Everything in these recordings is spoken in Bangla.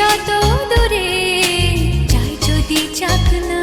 যত দূরে যাই যদি চাক না।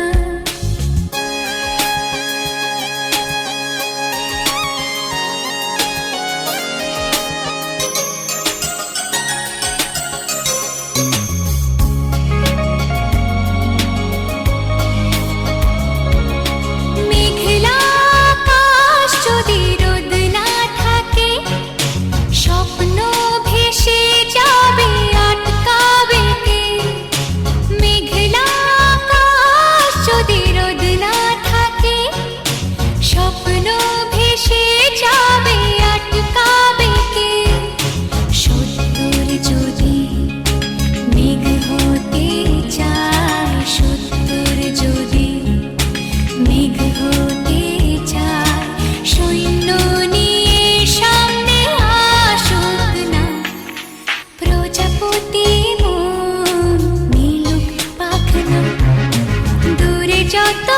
যত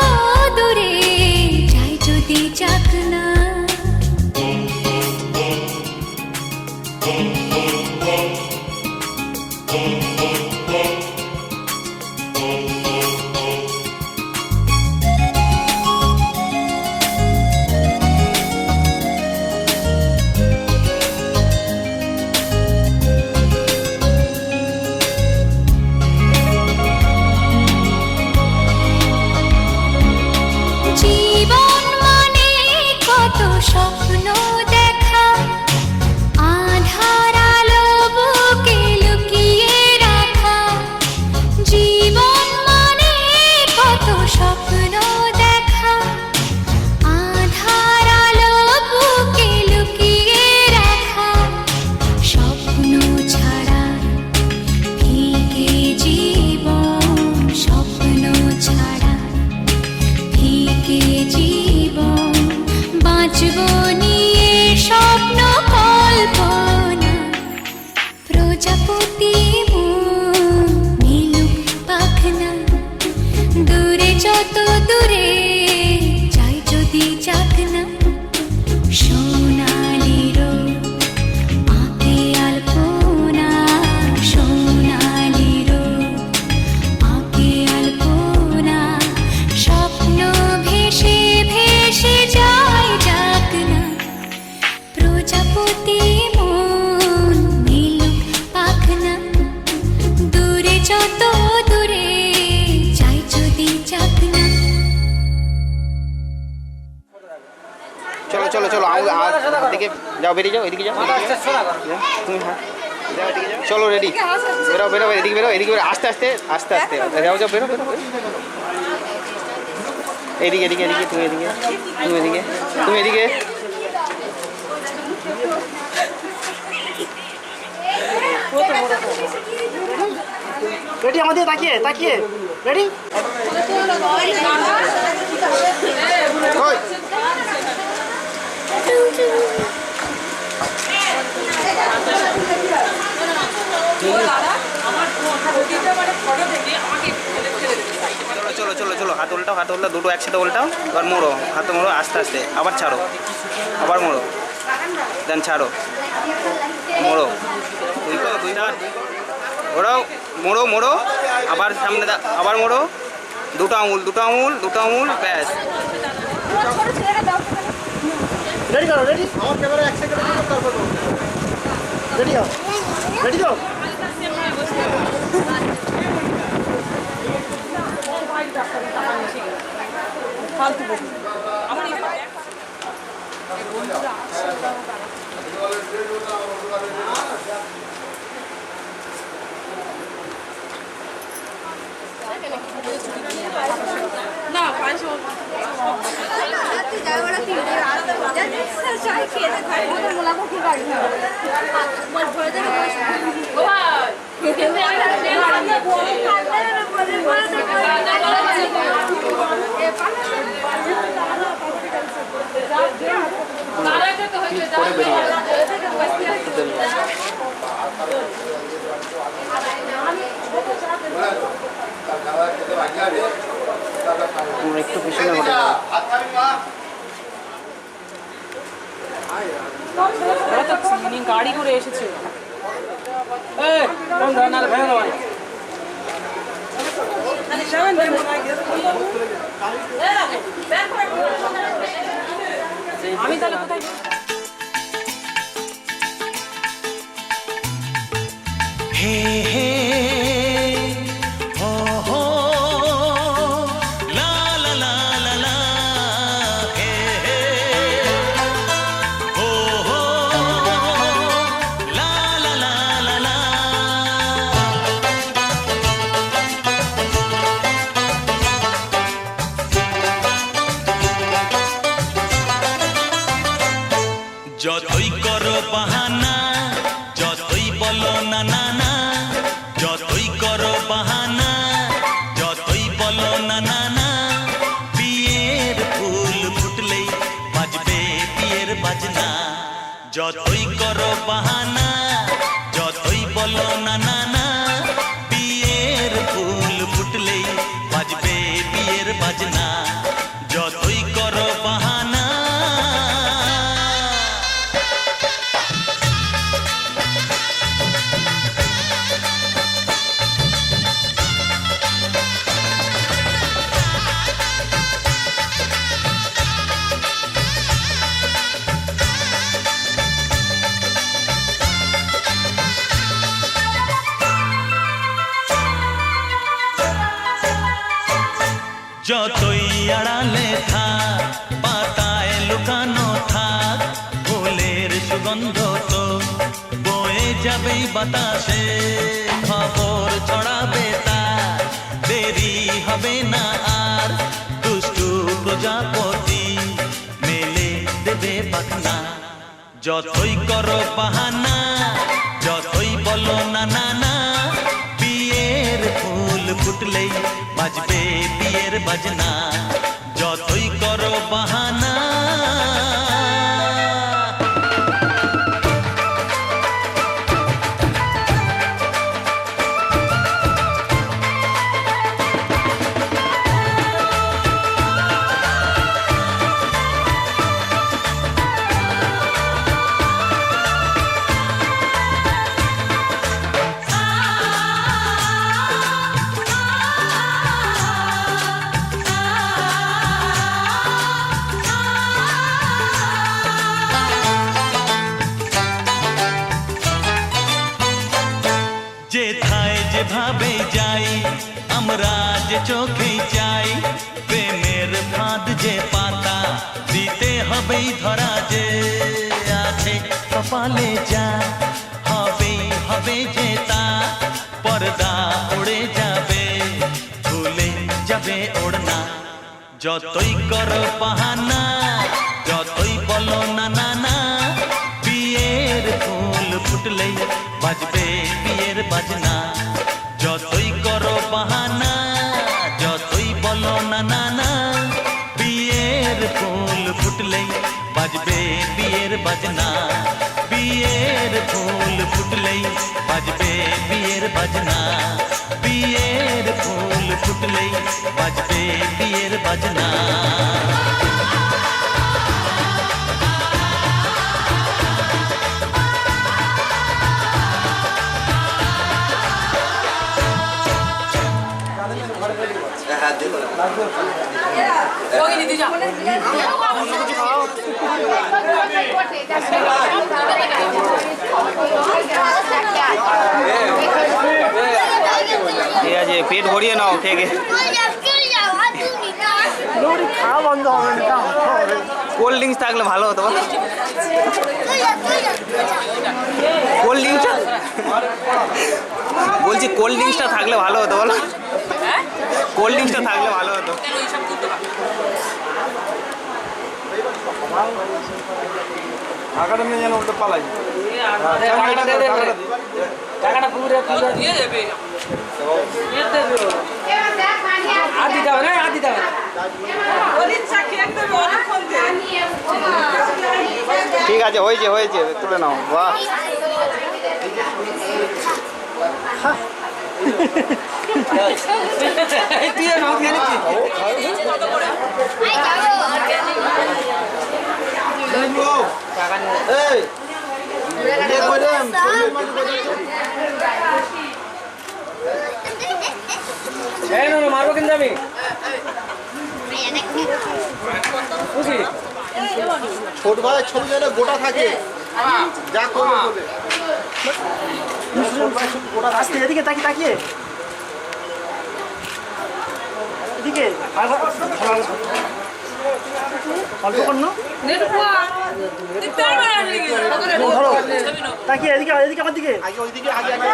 দূরে যাই যদি যাক না। জীবন মানে কত স্বপ্ন দেখা, আধার আলো বুকে লুকিয়ে রাখা। জীবন মানে কত স্বপ্ন দেখা, আধার আলো বুকে লুকিয়ে রাখা। স্বপ্ন ছাড়া ফিকে জীবন, স্বপ্ন ছাড়া ফিকে জীবন। বাঁচব নিয়ে স্বপ্ন কল্পনা, প্রজাপতি মন মিলুক পাখনা। দূরে যত দূরে যাই যদি যাক না। সোনালি রোদ আঁকে আলপনা, সোনালি রোদ আঁকে আলপনা। স্বপ্ন ভেসে ভেসে যায় যাক না। প্রজাপতি মন মিলুক পাখনা। দূরে যত দূরে যাই যদি যাক না। চলো চলো চলো দিকে যাও, বেরিয়ে যাও, এদিকে যাও, তুমি হ্যাঁ যাও, এদিকে যাও। চলো রেডি, বেরো বেরো, এদিকে বেরো, এদিকে বেরো, আস্তে আস্তে আস্তে আস্তে যাও যাও, বেরো বেরো। এদিকে এদিকে এদিকে, তুমি এদিকে, তুমি এদিকে, তুমি এদিকে। রেডি, আমাদের তাকিয়ে তাকিয়ে রেডি। ওই চলো চলো চলো, হাত উল্টাও, হাত উল্টাও, দুটো একসাথে উল্টাও। এবার মোড়ো, হাত মোড়ো আস্তে আস্তে, আবার ছাড়ো, আবার মোড়ো, দেন ছাড়ো, মোড়ো, ওরাও মোড়ো মোড়ো, আবার সামনে আবার মোড়ো, দুটো আঙুল, দুটো আঙুল, দুটো আঙুল, ব্যাস। রেডি করো, রেডি, আমার ক্যামেরা এক সেকেন্ড তারপর রেডি হও, রেডি তো। না পাঁচশো একটু পিছনে হতে গাড়ি করে এসেছে। আমি তাহলে কোথায় हे हे हो हो ला ला ला ला ला हे हे हो हो ला ला ला ला ला যতই করো বাহানা যতই বলো না না না যতই করো বাহানা যতই বলো না না না বিয়ের ফুল ফুটলেই বাজবে বিয়ের বাজনা যতই করো বাহানা যতই বলো না না না বিয়ের ফুল ফুটলেই বাজবে বিয়ের বাজনা যতই করো বাহানা যতই আড়ালে থাক পাতায় লুকানো থাক ফুলের সুগন্ধ তো বয়ে যাবেই বাতাসে খবর ছড়াবে তার দেরি হবে না আর দুষ্টু প্রজাপতি মেলে দেবে পাখনা যতই করো বাহানা যতই বলো না না না বিয়ের ফুল ফুটলেই বাজবে বিয়ের বাজনা যতই করো বাহানা যেথায় যেভাবে যাই আমরা যে চোখে চাই প্রেমের ফাঁদ যে পাতা দিতে হবেই ধরা যে আছে কপালে যা হবেই হবে যে তা পর্দা উড়ে যাবে ভুলে যাবে ওড়না যতই করো বাহানা যতই বলো না না না বিয়ের ফুল ফুটলেই বাজবে বিয়ের বাজনা যতই করো বাহানা যতই বলো না না না বিয়ের ফুল ফুটলেই বাজবে বিয়ের বাজনা বিয়ের ফুল ফুটলেই বাজবে বিয়ের বাজনা বিয়ের ফুল ফুটলেই বাজবে বিয়ের বাজনা 여기 늦자. ঠিক আছে পেট ভরিয়ে নাও খেয়ে 노리 다 먼저 하니까 কোল্ড ড্রিঙ্কস থাকলে ভালো হতো বল কোল্ড ড্রিঙ্কসটা বলছি কোল্ড ড্রিঙ্কসটা থাকলে ভালো হতো বলো কোল্ড ড্রিঙ্কসটা থাকলে ভালো হতো টাকাটা নিয়ে যেন ওটা পালাই টাকাটা পুরো দিয়ে দেবে আদি দাও না আদি দাও ওরে চাকি একদম অনেকক্ষণ ঠিক আছে হয়েছে হয়েছে তুলে নাও বাহ দিয়ে নাও খেয়ে নিচ্ছি এই মারবো কিন্তু যাবি বুঝি ছোট ভাইয়ের ছবি যেন গোটা থাকে, যা করবে করবে। ছোট ভাইয়ের ছবি গোটা থাকে। এদিকে তাকিয়ে তাকিয়ে এদিকে অল্প কর না, ধরো তাকিয়ে এদিকে এদিকে আমার দিকে, আগে ওইদিকে আগে আগে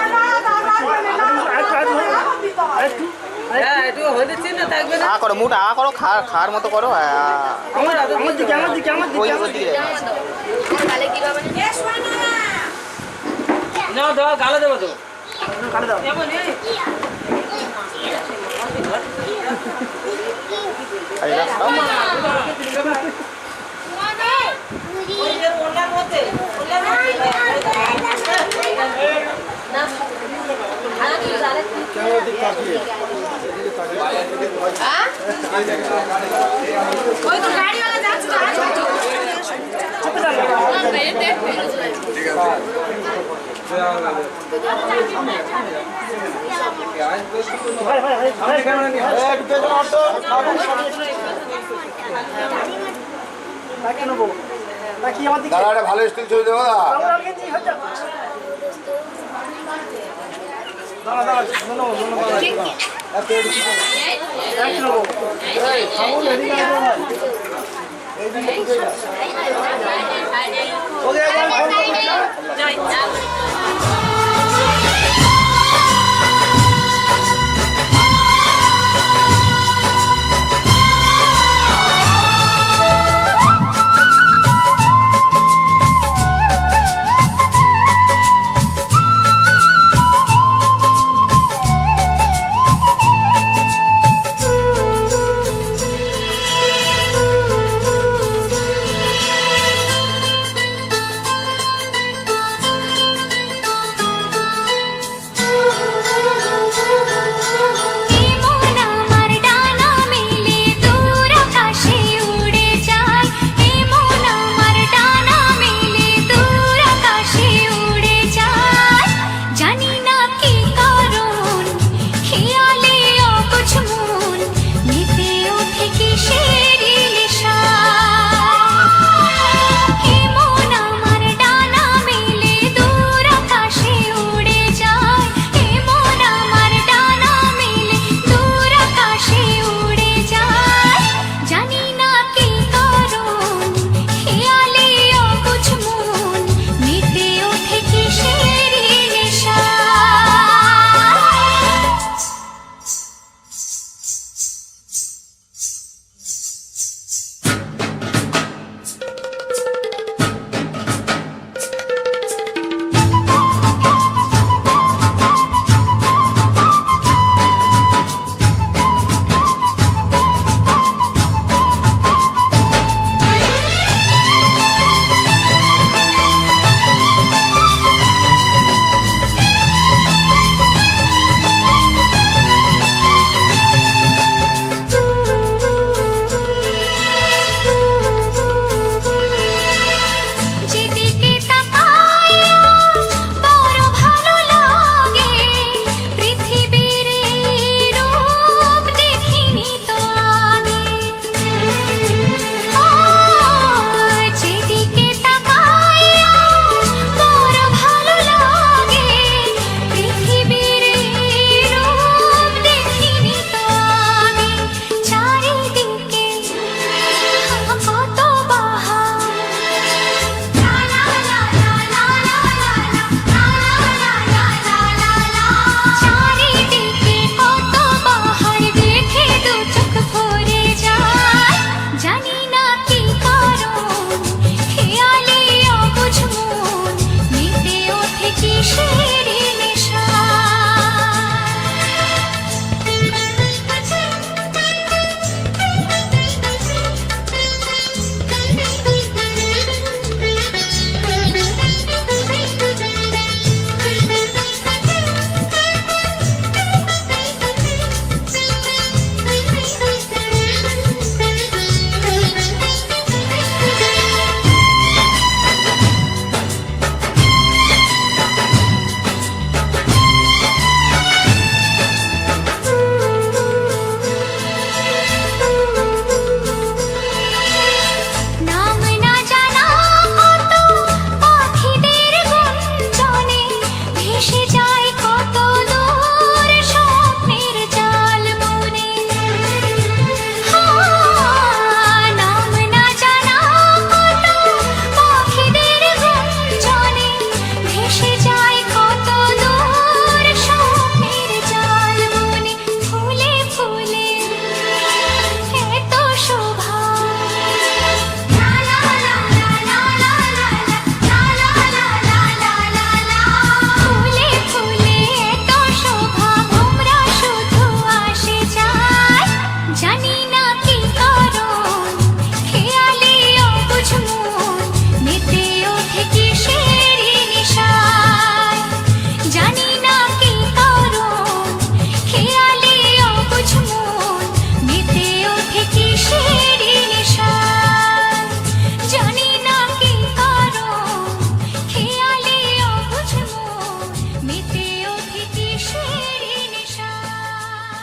আরেকটু হ্যাঁ একটু হইতে চিন্তা থাকবে না আ করো, মুটা আ করো, খাওয়ার মতো করো। আমার দিকে আমার দিকে আমার দিকে ওই দিকে না দাও গালে দেবো তো কাটে দাও। আরে রাস্তা ক্যামেরার দিকে তাকিয়ে ভাই ভাই ভাই ভাই ক্যামেরা নিয়ে একটু পেছনে হটো, তাকিয়ে নেবো, তাকিয়ে আমার দিকে। দাদা একটা ভালো স্টিল ছবি দেবো না? আমরা আগে দিয়ে হয়ে যাবো। দাঁড়া দাঁড়া শোনো শোনো দাঁড়া একটু নেবো। এই সামনে এদিকে আসো ভাই, এইদিকে ঢুকে যা। ওকে একবার ফোন করো। এমন আমার ডানা মেলে দূর আকাশে উড়ে যায়, এমন আমার ডানা মেলে দূর আকাশে উড়ে যায়, জানি না কি